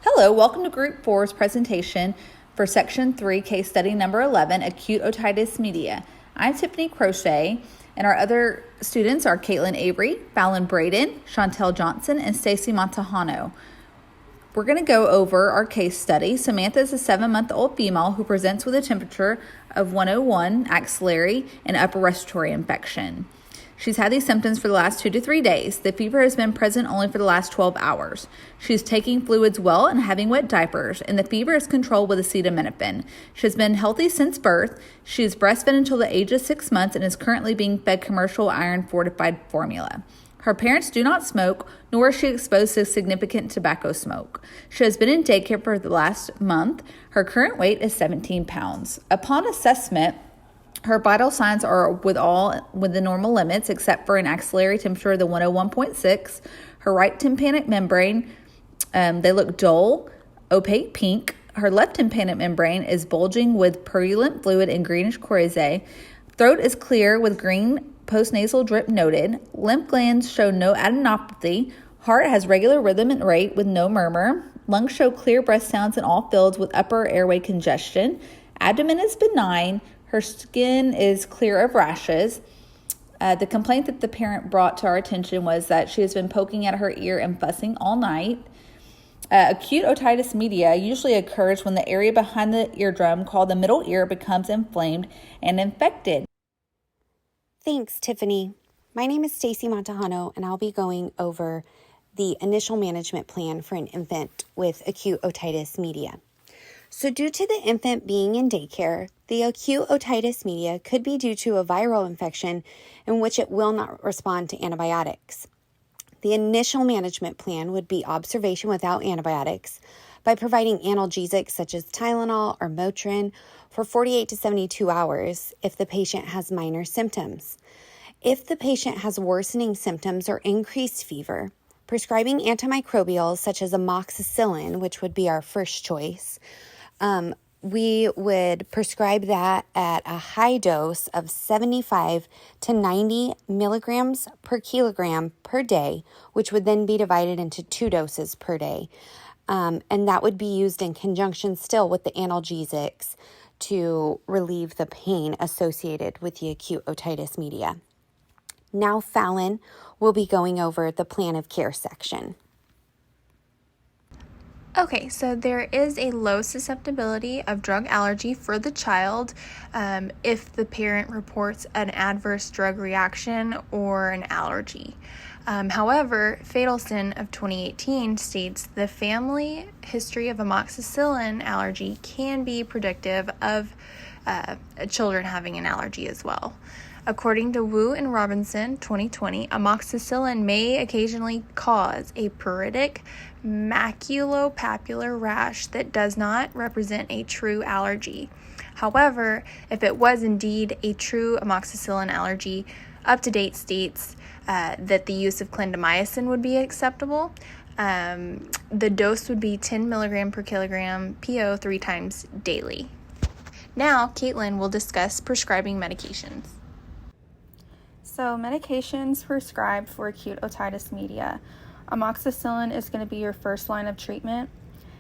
Hello, welcome to Group 4's presentation for Section 3, Case Study Number 11, Acute Otitis Media. I'm Tiffany Crochet, and our other students are Caitlin Avery, Fallon Braden, Chantel Johnson, and Stacy Montejano. We're going to go over our case study. Samantha is a 7-month-old female who presents with a temperature of 101 axillary and upper respiratory infection. She's had these symptoms for the last 2 to 3 days. The fever has been present only for the last 12 hours. She's taking fluids well and having wet diapers, and the fever is controlled with acetaminophen. She has been healthy since birth. She is breastfed until the age of 6 months and is currently being fed commercial iron fortified formula. Her parents do not smoke, nor is she exposed to significant tobacco smoke. She has been in daycare for the last month. Her current weight is 17 pounds. Upon assessment, her vital signs are within normal limits, except for an axillary temperature of the 101.6. Her right tympanic membrane, they look dull, opaque pink. Her left tympanic membrane is bulging with purulent fluid and greenish chorizae. Throat is clear with green postnasal drip noted. Lymph glands show no adenopathy. Heart has regular rhythm and rate with no murmur. Lungs show clear breath sounds in all fields with upper airway congestion. Abdomen is benign. Her skin is clear of rashes. The complaint that the parent brought to our attention was that she has been poking at her ear and fussing all night. Acute otitis media usually occurs when the area behind the eardrum, called the middle ear, becomes inflamed and infected. Thanks, Tiffany. My name is Stacy Montejano, and I'll be going over the initial management plan for an infant with acute otitis media. So due to the infant being in daycare, the acute otitis media could be due to a viral infection in which it will not respond to antibiotics. The initial management plan would be observation without antibiotics by providing analgesics such as Tylenol or Motrin for 48 to 72 hours if the patient has minor symptoms. If the patient has worsening symptoms or increased fever, prescribing antimicrobials such as amoxicillin, which would be our first choice, we would prescribe that at a high dose of 75 to 90 milligrams per kilogram per day, which would then be divided into 2 doses per day. And that would be used in conjunction still with the analgesics to relieve the pain associated with the acute otitis media. Now Fallon will be going over the plan of care section. Okay, so there is a low susceptibility of drug allergy for the child if the parent reports an adverse drug reaction or an allergy. However, Fadelson of 2018 states the family history of amoxicillin allergy can be predictive of children having an allergy as well. According to Wu and Robinson, 2020, amoxicillin may occasionally cause a pruritic maculopapular rash that does not represent a true allergy. However, if it was indeed a true amoxicillin allergy, UpToDate states that the use of clindamycin would be acceptable. The dose would be 10 milligram per kilogram PO 3 times daily. Now, Caitlin will discuss prescribing medications. So medications prescribed for acute otitis media. Amoxicillin is going to be your first line of treatment.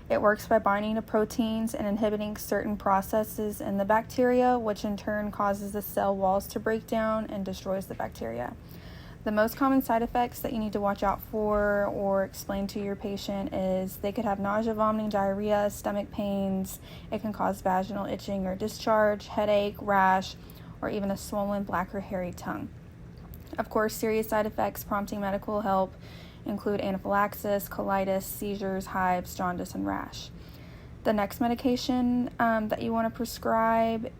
It works by binding to proteins and inhibiting certain processes in the bacteria, which in turn causes the cell walls to break down and destroys the bacteria. The most common side effects that you need to watch out for or explain to your patient is they could have nausea, vomiting, diarrhea, stomach pains. It can cause vaginal itching or discharge, headache, rash, or even a swollen black or hairy tongue. Of course, serious side effects prompting medical help include anaphylaxis, colitis, seizures, hives, jaundice, and rash. The next medication that you want to prescribe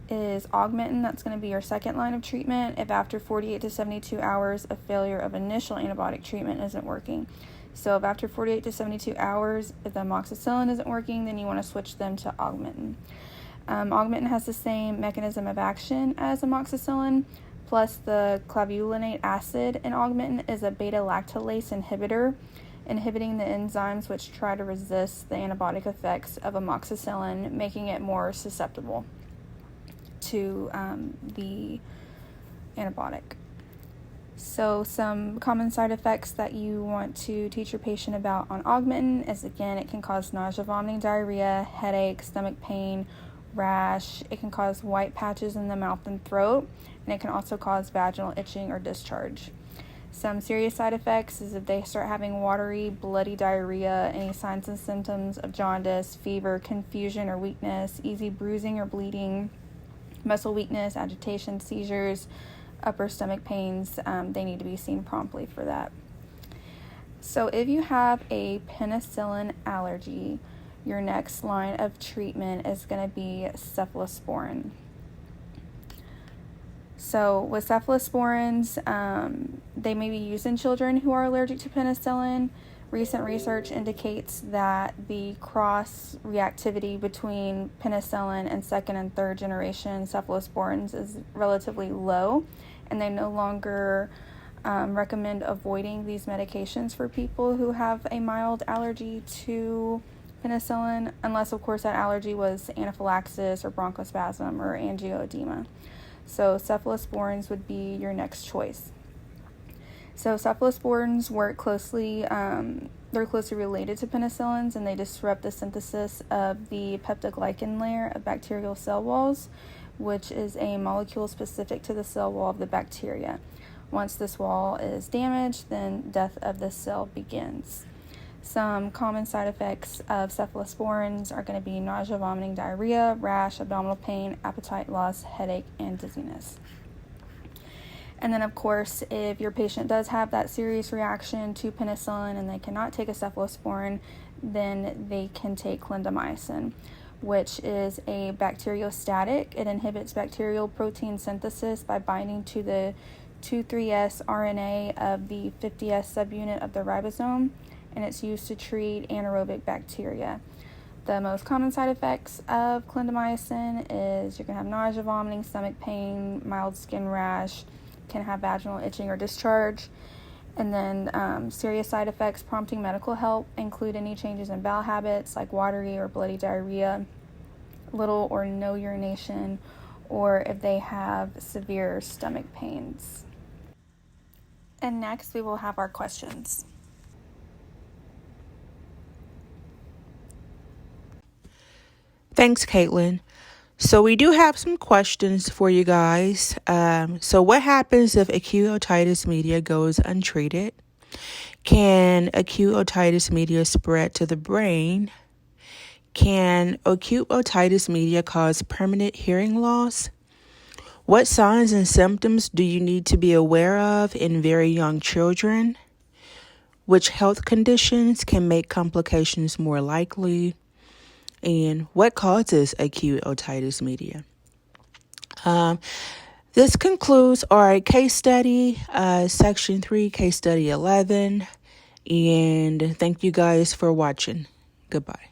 is Augmentin. That's going to be your second line of treatment if after 48 to 72 hours of failure of initial antibiotic treatment isn't working. So if after 48 to 72 hours, if the amoxicillin isn't working, then you want to switch them to Augmentin. Augmentin has the same mechanism of action as amoxicillin, plus the clavulinate acid in Augmentin is a beta-lactalase inhibitor, inhibiting the enzymes which try to resist the antibiotic effects of amoxicillin, making it more susceptible to the antibiotic. So some common side effects that you want to teach your patient about on Augmentin is, again, it can cause nausea, vomiting, diarrhea, headache, stomach pain, rash. It can cause white patches in the mouth and throat, and it can also cause vaginal itching or discharge. Some serious side effects is if they start having watery, bloody diarrhea, any signs and symptoms of jaundice, fever, confusion or weakness, easy bruising or bleeding, muscle weakness, agitation, seizures, upper stomach pains, they need to be seen promptly for that. So if you have a penicillin allergy, your next line of treatment is going to be cephalosporin. So with cephalosporins, they may be used in children who are allergic to penicillin. Recent research indicates that the cross-reactivity between penicillin and second and third generation cephalosporins is relatively low, and they no longer recommend avoiding these medications for people who have a mild allergy to penicillin, unless, of course, that allergy was anaphylaxis or bronchospasm or angioedema. So cephalosporins would be your next choice. So cephalosporins work closely, they're closely related to penicillins, and they disrupt the synthesis of the peptidoglycan layer of bacterial cell walls, which is a molecule specific to the cell wall of the bacteria. Once this wall is damaged, then death of the cell begins. Some common side effects of cephalosporins are going to be nausea, vomiting, diarrhea, rash, abdominal pain, appetite loss, headache, and dizziness. And then, of course, if your patient does have that serious reaction to penicillin and they cannot take a cephalosporin, then they can take clindamycin, which is a bacteriostatic. It inhibits bacterial protein synthesis by binding to the 2,3-S RNA of the 50S subunit of the ribosome, and it's used to treat anaerobic bacteria. The most common side effects of clindamycin is you're going to have nausea, vomiting, stomach pain, mild skin rash, can have vaginal itching or discharge. And then serious side effects prompting medical help include any changes in bowel habits like watery or bloody diarrhea, little or no urination, or if they have severe stomach pains. And next we will have our questions. Thanks, Caitlin. So we do have some questions for you guys. So what happens if acute otitis media goes untreated? Can acute otitis media spread to the brain? Can acute otitis media cause permanent hearing loss? What signs and symptoms do you need to be aware of in very young children? Which health conditions can make complications more likely? And what causes acute otitis media? This concludes our case study, section 3, case study 11. And thank you guys for watching. Goodbye.